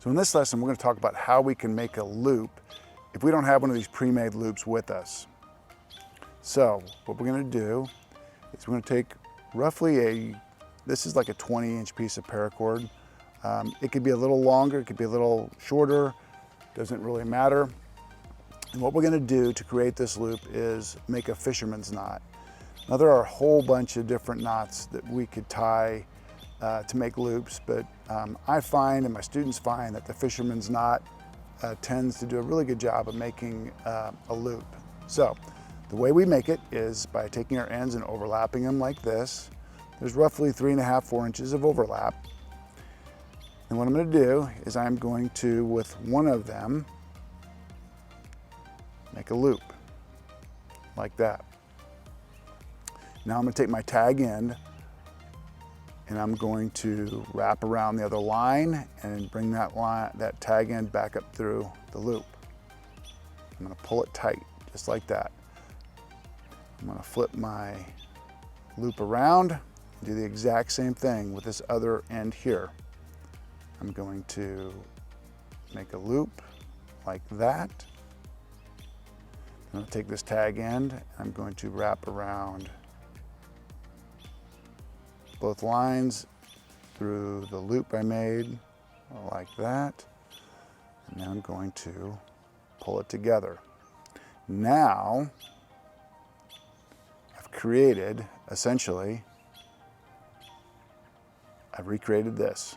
So in this lesson, we're going to talk about how we can make a loop if we don't have one of these pre-made loops with us. So what we're going to do is we're going to take roughly this is like a 20-inch piece of paracord. It could be a little longer, it could be a little shorter, doesn't really matter. And what we're going to do to create this loop is make a fisherman's knot. Now there are a whole bunch of different knots that we could tie to make loops, but I find and my students find that the fisherman's knot tends to do a really good job of making a loop. So the way we make it is by taking our ends and overlapping them like this. There's roughly 3.5, 4 inches of overlap. And what I'm going to do is I'm going to, with one of them, make a loop like that. Now I'm going to take my tag end and I'm going to wrap around the other line and bring that tag end back up through the loop. I'm going to pull it tight, just like that. I'm going to flip my loop around, do the exact same thing with this other end here. I'm going to make a loop like that. I'm going to take this tag end and I'm going to wrap around both lines through the loop I made like that. And then I'm going to pull it together. Now I've created, essentially, I've recreated this.